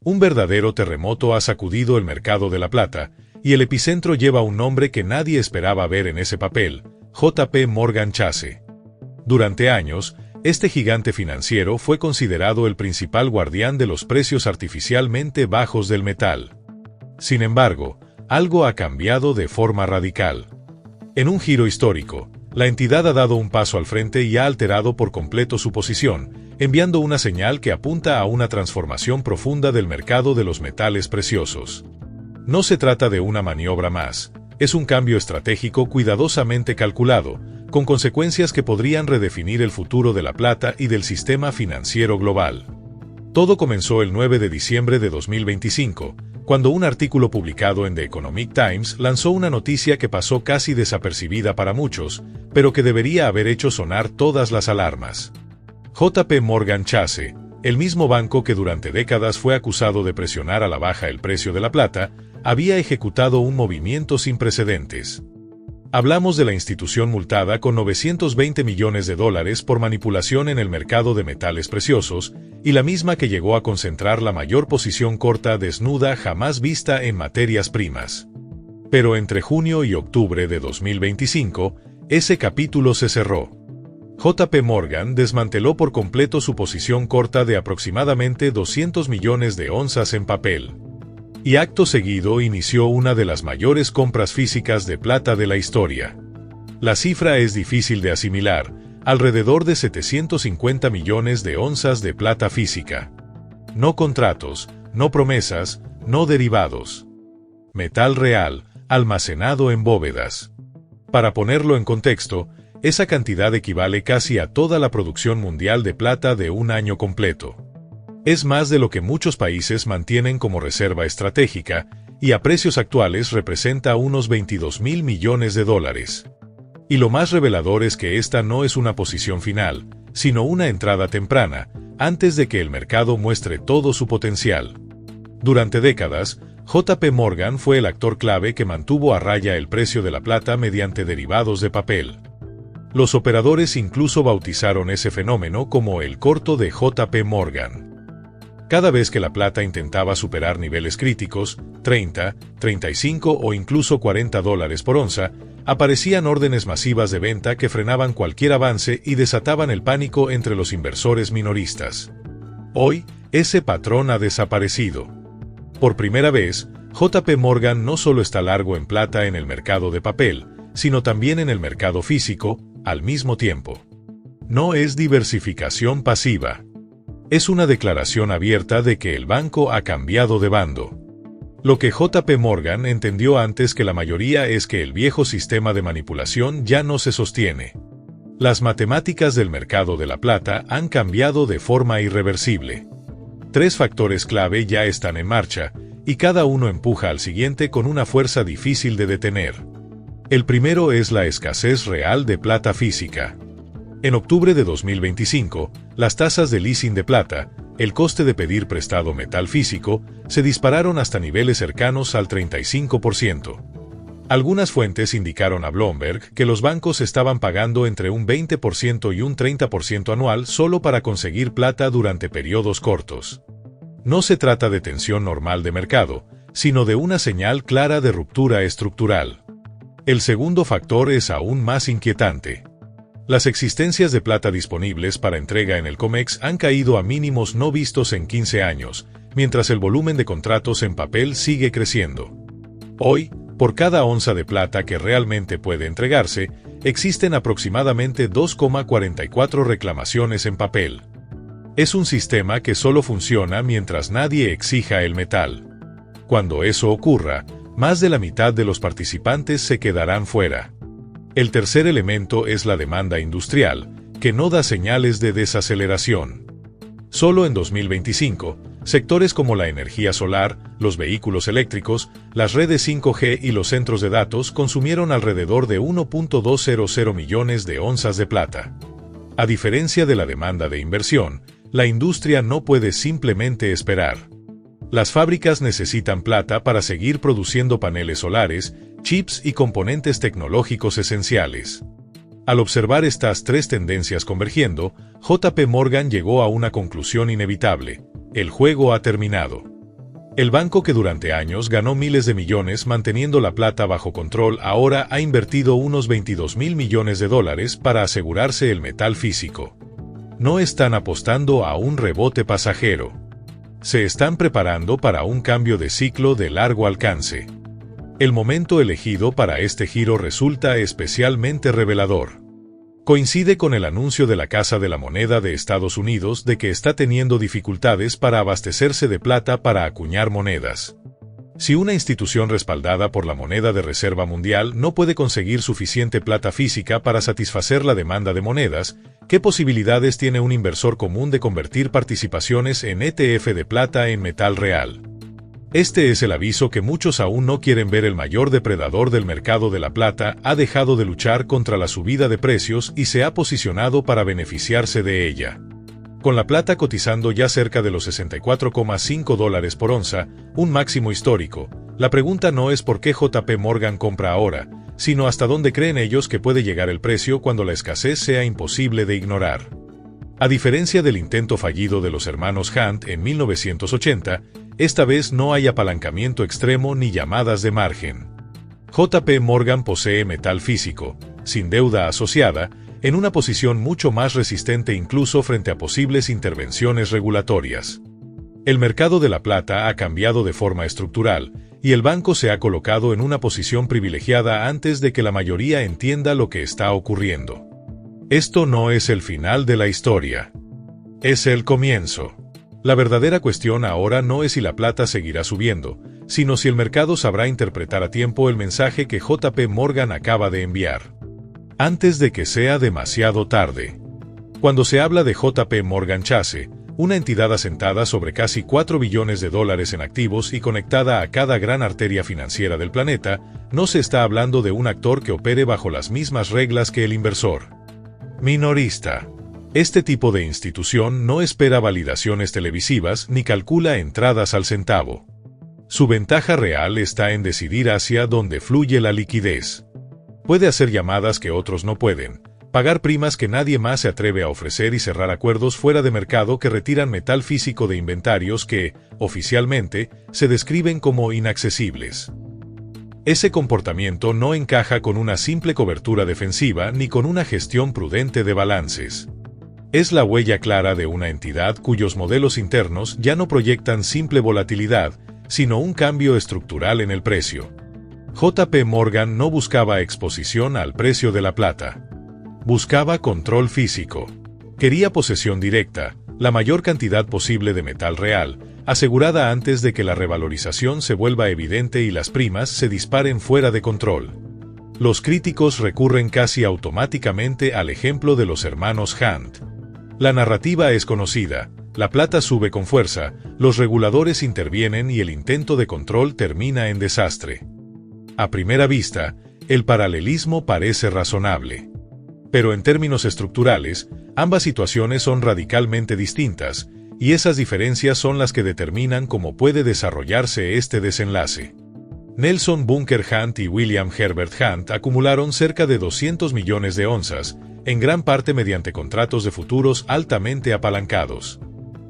Un verdadero terremoto ha sacudido el mercado de la plata, y el epicentro lleva un nombre que nadie esperaba ver en ese papel: JP Morgan Chase. Durante años, este gigante financiero fue considerado el principal guardián de los precios artificialmente bajos del metal. Sin embargo, algo ha cambiado de forma radical. En un giro histórico, la entidad ha dado un paso al frente y ha alterado por completo su posición, enviando una señal que apunta a una transformación profunda del mercado de los metales preciosos. No se trata de una maniobra más, es un cambio estratégico cuidadosamente calculado, con consecuencias que podrían redefinir el futuro de la plata y del sistema financiero global. Todo comenzó el 9 de diciembre de 2025, cuando un artículo publicado en The Economic Times lanzó una noticia que pasó casi desapercibida para muchos, pero que debería haber hecho sonar todas las alarmas. JP Morgan Chase, el mismo banco que durante décadas fue acusado de presionar a la baja el precio de la plata, había ejecutado un movimiento sin precedentes. Hablamos de la institución multada con $920 millones por manipulación en el mercado de metales preciosos, y la misma que llegó a concentrar la mayor posición corta desnuda jamás vista en materias primas. Pero entre junio y octubre de 2025, ese capítulo se cerró. JP Morgan desmanteló por completo su posición corta de aproximadamente 200 millones de onzas en papel. Y acto seguido inició una de las mayores compras físicas de plata de la historia. La cifra es difícil de asimilar, alrededor de 750 millones de onzas de plata física. No contratos, no promesas, no derivados. Metal real, almacenado en bóvedas. Para ponerlo en contexto, esa cantidad equivale casi a toda la producción mundial de plata de un año completo. Es más de lo que muchos países mantienen como reserva estratégica, y a precios actuales representa unos $22.000 millones. Y lo más revelador es que esta no es una posición final, sino una entrada temprana, antes de que el mercado muestre todo su potencial. Durante décadas, JP Morgan fue el actor clave que mantuvo a raya el precio de la plata mediante derivados de papel. Los operadores incluso bautizaron ese fenómeno como el corto de JP Morgan. Cada vez que la plata intentaba superar niveles críticos, 30, 35 o incluso $40 por onza, aparecían órdenes masivas de venta que frenaban cualquier avance y desataban el pánico entre los inversores minoristas. Hoy, ese patrón ha desaparecido. Por primera vez, JP Morgan no solo está largo en plata en el mercado de papel, sino también en el mercado físico, al mismo tiempo. No es diversificación pasiva. Es una declaración abierta de que el banco ha cambiado de bando. Lo que JP Morgan entendió antes que la mayoría es que el viejo sistema de manipulación ya no se sostiene. Las matemáticas del mercado de la plata han cambiado de forma irreversible. 3 factores clave ya están en marcha, y cada uno empuja al siguiente con una fuerza difícil de detener. El primero es la escasez real de plata física. En octubre de 2025, las tasas de leasing de plata, el coste de pedir prestado metal físico, se dispararon hasta niveles cercanos al 35%. Algunas fuentes indicaron a Bloomberg que los bancos estaban pagando entre un 20% y un 30% anual solo para conseguir plata durante periodos cortos. No se trata de tensión normal de mercado, sino de una señal clara de ruptura estructural. El segundo factor es aún más inquietante. Las existencias de plata disponibles para entrega en el COMEX han caído a mínimos no vistos en 15 años, mientras el volumen de contratos en papel sigue creciendo. Hoy, por cada onza de plata que realmente puede entregarse, existen aproximadamente 2,44 reclamaciones en papel. Es un sistema que solo funciona mientras nadie exija el metal. Cuando eso ocurra, más de la mitad de los participantes se quedarán fuera. El tercer elemento es la demanda industrial, que no da señales de desaceleración. Solo en 2025, sectores como la energía solar, los vehículos eléctricos, las redes 5G y los centros de datos consumieron alrededor de 1.200 millones de onzas de plata. A diferencia de la demanda de inversión, la industria no puede simplemente esperar. Las fábricas necesitan plata para seguir produciendo paneles solares, chips y componentes tecnológicos esenciales. Al observar estas 3 tendencias convergiendo, JP Morgan llegó a una conclusión inevitable: el juego ha terminado. El banco que durante años ganó miles de millones manteniendo la plata bajo control ahora ha invertido unos 22.000 millones de dólares para asegurarse el metal físico. No están apostando a un rebote pasajero. Se están preparando para un cambio de ciclo de largo alcance. El momento elegido para este giro resulta especialmente revelador. Coincide con el anuncio de la Casa de la Moneda de Estados Unidos de que está teniendo dificultades para abastecerse de plata para acuñar monedas. Si una institución respaldada por la moneda de reserva mundial no puede conseguir suficiente plata física para satisfacer la demanda de monedas, ¿qué posibilidades tiene un inversor común de convertir participaciones en ETF de plata en metal real? Este es el aviso que muchos aún no quieren ver. El mayor depredador del mercado de la plata ha dejado de luchar contra la subida de precios y se ha posicionado para beneficiarse de ella. Con la plata cotizando ya cerca de los $64,5 por onza, un máximo histórico, la pregunta no es por qué JP Morgan compra ahora, sino hasta dónde creen ellos que puede llegar el precio cuando la escasez sea imposible de ignorar. A diferencia del intento fallido de los hermanos Hunt en 1980, esta vez no hay apalancamiento extremo ni llamadas de margen. JP Morgan posee metal físico, sin deuda asociada, en una posición mucho más resistente incluso frente a posibles intervenciones regulatorias. El mercado de la plata ha cambiado de forma estructural, y el banco se ha colocado en una posición privilegiada antes de que la mayoría entienda lo que está ocurriendo. Esto no es el final de la historia. Es el comienzo. La verdadera cuestión ahora no es si la plata seguirá subiendo, sino si el mercado sabrá interpretar a tiempo el mensaje que JP Morgan acaba de enviar. Antes de que sea demasiado tarde. Cuando se habla de JP Morgan Chase, una entidad asentada sobre casi $4 billones en activos y conectada a cada gran arteria financiera del planeta, no se está hablando de un actor que opere bajo las mismas reglas que el inversor minorista. Este tipo de institución no espera validaciones televisivas ni calcula entradas al centavo. Su ventaja real está en decidir hacia dónde fluye la liquidez. Puede hacer llamadas que otros no pueden, pagar primas que nadie más se atreve a ofrecer y cerrar acuerdos fuera de mercado que retiran metal físico de inventarios que, oficialmente, se describen como inaccesibles. Ese comportamiento no encaja con una simple cobertura defensiva ni con una gestión prudente de balances. Es la huella clara de una entidad cuyos modelos internos ya no proyectan simple volatilidad, sino un cambio estructural en el precio. JP Morgan no buscaba exposición al precio de la plata. Buscaba control físico. Quería posesión directa, la mayor cantidad posible de metal real, asegurada antes de que la revalorización se vuelva evidente y las primas se disparen fuera de control. Los críticos recurren casi automáticamente al ejemplo de los hermanos Hunt. La narrativa es conocida, la plata sube con fuerza, los reguladores intervienen y el intento de control termina en desastre. A primera vista, el paralelismo parece razonable. Pero en términos estructurales, ambas situaciones son radicalmente distintas, y esas diferencias son las que determinan cómo puede desarrollarse este desenlace. Nelson Bunker Hunt y William Herbert Hunt acumularon cerca de 200 millones de onzas, en gran parte mediante contratos de futuros altamente apalancados.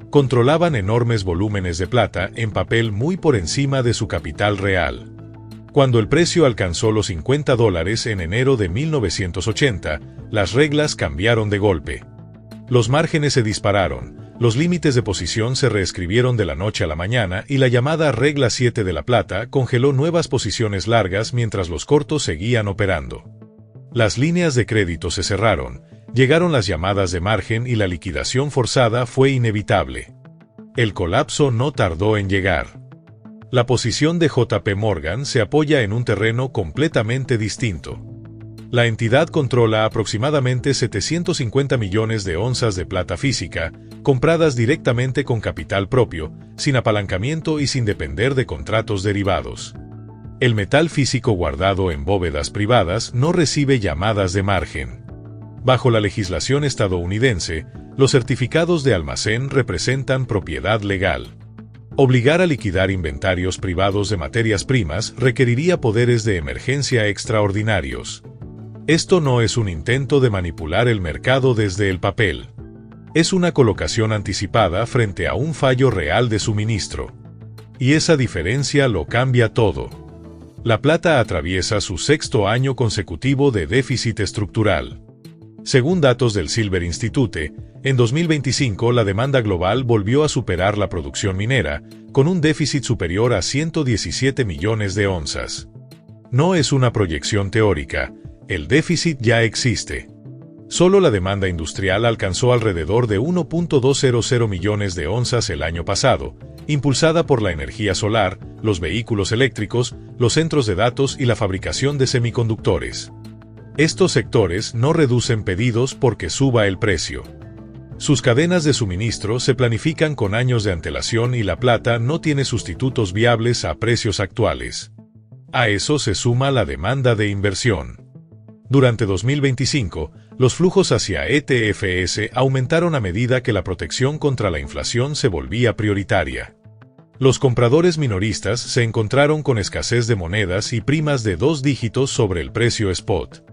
Controlaban enormes volúmenes de plata en papel muy por encima de su capital real. Cuando el precio alcanzó los $50 en enero de 1980, las reglas cambiaron de golpe. Los márgenes se dispararon, los límites de posición se reescribieron de la noche a la mañana y la llamada regla 7 de la plata congeló nuevas posiciones largas mientras los cortos seguían operando. Las líneas de crédito se cerraron, llegaron las llamadas de margen y la liquidación forzada fue inevitable. El colapso no tardó en llegar. La posición de JP Morgan se apoya en un terreno completamente distinto. La entidad controla aproximadamente 750 millones de onzas de plata física, compradas directamente con capital propio, sin apalancamiento y sin depender de contratos derivados. El metal físico guardado en bóvedas privadas no recibe llamadas de margen. Bajo la legislación estadounidense, los certificados de almacén representan propiedad legal. Obligar a liquidar inventarios privados de materias primas requeriría poderes de emergencia extraordinarios. Esto no es un intento de manipular el mercado desde el papel. Es una colocación anticipada frente a un fallo real de suministro. Y esa diferencia lo cambia todo. La plata atraviesa su sexto año consecutivo de déficit estructural. Según datos del Silver Institute, en 2025 la demanda global volvió a superar la producción minera, con un déficit superior a 117 millones de onzas. No es una proyección teórica, el déficit ya existe. Solo la demanda industrial alcanzó alrededor de 1.200 millones de onzas el año pasado, impulsada por la energía solar, los vehículos eléctricos, los centros de datos y la fabricación de semiconductores. Estos sectores no reducen pedidos porque suba el precio. Sus cadenas de suministro se planifican con años de antelación y la plata no tiene sustitutos viables a precios actuales. A eso se suma la demanda de inversión. Durante 2025, los flujos hacia ETFs aumentaron a medida que la protección contra la inflación se volvía prioritaria. Los compradores minoristas se encontraron con escasez de monedas y primas de 2 dígitos sobre el precio spot.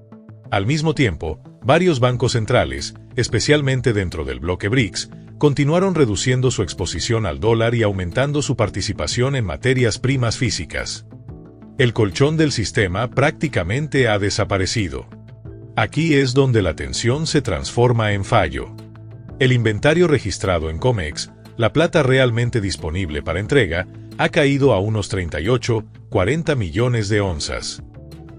Al mismo tiempo, varios bancos centrales, especialmente dentro del bloque BRICS, continuaron reduciendo su exposición al dólar y aumentando su participación en materias primas físicas. El colchón del sistema prácticamente ha desaparecido. Aquí es donde la tensión se transforma en fallo. El inventario registrado en COMEX, la plata realmente disponible para entrega, ha caído a unos 38-40 millones de onzas.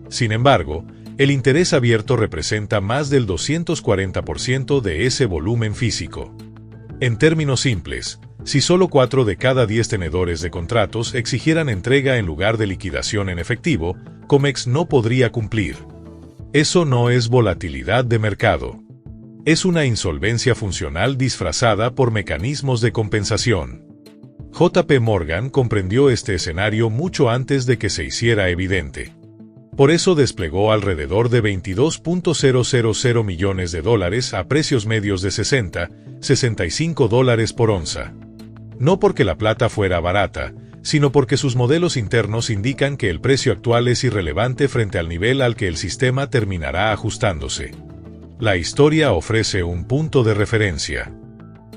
Sin embargo, el interés abierto representa más del 240% de ese volumen físico. En términos simples, si solo 4 de cada 10 tenedores de contratos exigieran entrega en lugar de liquidación en efectivo, COMEX no podría cumplir. Eso no es volatilidad de mercado. Es una insolvencia funcional disfrazada por mecanismos de compensación. JP Morgan comprendió este escenario mucho antes de que se hiciera evidente. Por eso desplegó alrededor de 22.000 millones de dólares a precios medios de 60-65 dólares por onza. No porque la plata fuera barata, sino porque sus modelos internos indican que el precio actual es irrelevante frente al nivel al que el sistema terminará ajustándose. La historia ofrece un punto de referencia.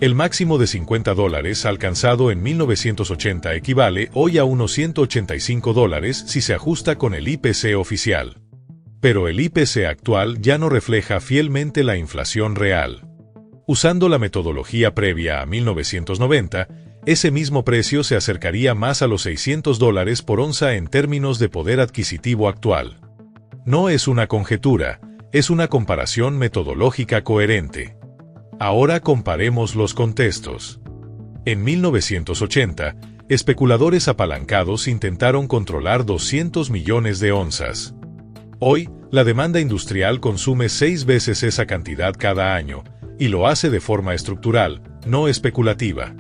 El máximo de 50 dólares alcanzado en 1980 equivale hoy a unos 185 dólares si se ajusta con el IPC oficial. Pero el IPC actual ya no refleja fielmente la inflación real. Usando la metodología previa a 1990, ese mismo precio se acercaría más a los 600 dólares por onza en términos de poder adquisitivo actual. No es una conjetura, es una comparación metodológica coherente. Ahora comparemos los contextos. En 1980, especuladores apalancados intentaron controlar 200 millones de onzas. Hoy, la demanda industrial consume 6 veces esa cantidad cada año, y lo hace de forma estructural, no especulativa.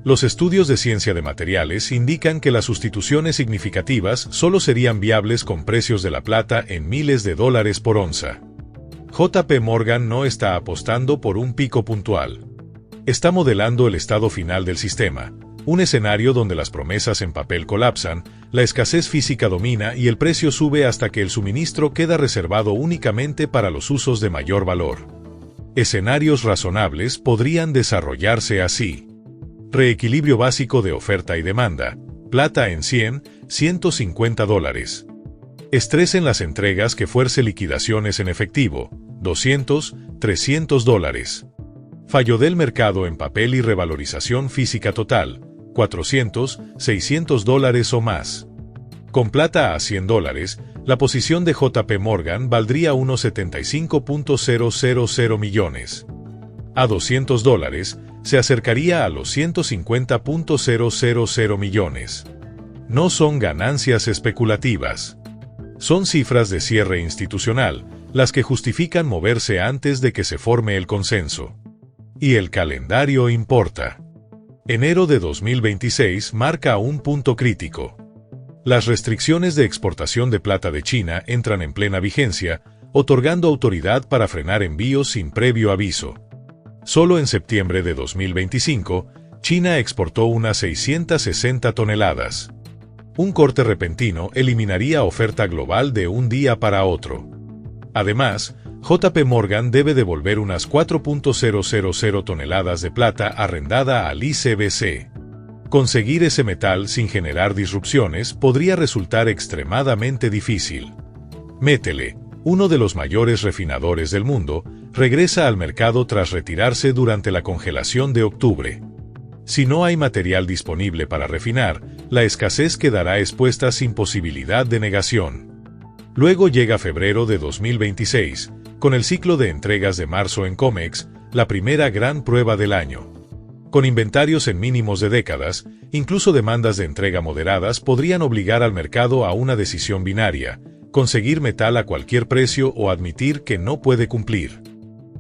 Los estudios de ciencia de materiales indican que las sustituciones significativas solo serían viables con precios de la plata en miles de dólares por onza. JP Morgan no está apostando por un pico puntual. Está modelando el estado final del sistema, un escenario donde las promesas en papel colapsan, la escasez física domina y el precio sube hasta que el suministro queda reservado únicamente para los usos de mayor valor. Escenarios razonables podrían desarrollarse así. Reequilibrio básico de oferta y demanda, plata en 100-150 dólares. Estrés en las entregas que fuerce liquidaciones en efectivo, 200-300 dólares. Fallo del mercado en papel y revalorización física total, 400-600 dólares o más. Con plata a 100 dólares, la posición de JP Morgan valdría unos 75.000 millones. A 200 dólares, se acercaría a los 150.000 millones. No son ganancias especulativas. Son cifras de cierre institucional, las que justifican moverse antes de que se forme el consenso. Y el calendario importa. Enero de 2026 marca un punto crítico. Las restricciones de exportación de plata de China entran en plena vigencia, otorgando autoridad para frenar envíos sin previo aviso. Solo en septiembre de 2025, China exportó unas 660 toneladas. Un corte repentino eliminaría oferta global de un día para otro. Además, JP Morgan debe devolver unas 4.000 toneladas de plata arrendada al ICBC. Conseguir ese metal sin generar disrupciones podría resultar extremadamente difícil. Metele, uno de los mayores refinadores del mundo, regresa al mercado tras retirarse durante la congelación de octubre. Si no hay material disponible para refinar, la escasez quedará expuesta sin posibilidad de negación. Luego llega febrero de 2026, con el ciclo de entregas de marzo en COMEX, la primera gran prueba del año. Con inventarios en mínimos de décadas, incluso demandas de entrega moderadas podrían obligar al mercado a una decisión binaria: conseguir metal a cualquier precio o admitir que no puede cumplir.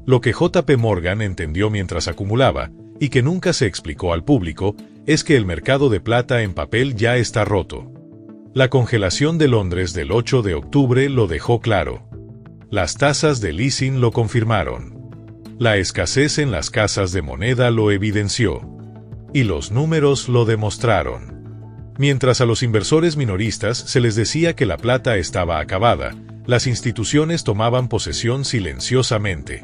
Lo que JP Morgan entendió mientras acumulaba, y que nunca se explicó al público, es que el mercado de plata en papel ya está roto. La congelación de Londres del 8 de octubre lo dejó claro. Las tasas de leasing lo confirmaron. La escasez en las casas de moneda lo evidenció. Y los números lo demostraron. Mientras a los inversores minoristas se les decía que la plata estaba acabada, las instituciones tomaban posesión silenciosamente.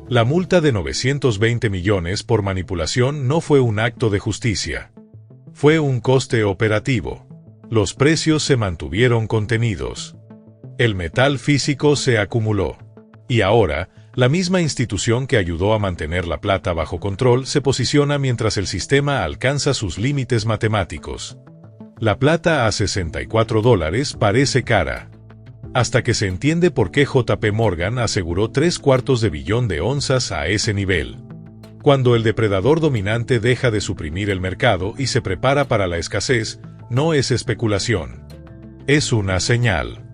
La multa de 920 millones por manipulación no fue un acto de justicia. Fue un coste operativo. Los precios se mantuvieron contenidos. El metal físico se acumuló. Y ahora, la misma institución que ayudó a mantener la plata bajo control se posiciona mientras el sistema alcanza sus límites matemáticos. La plata a $64 parece cara. Hasta que se entiende por qué JP Morgan aseguró 3/4 billón de onzas a ese nivel. Cuando el depredador dominante deja de suprimir el mercado y se prepara para la escasez, no es especulación. Es una señal.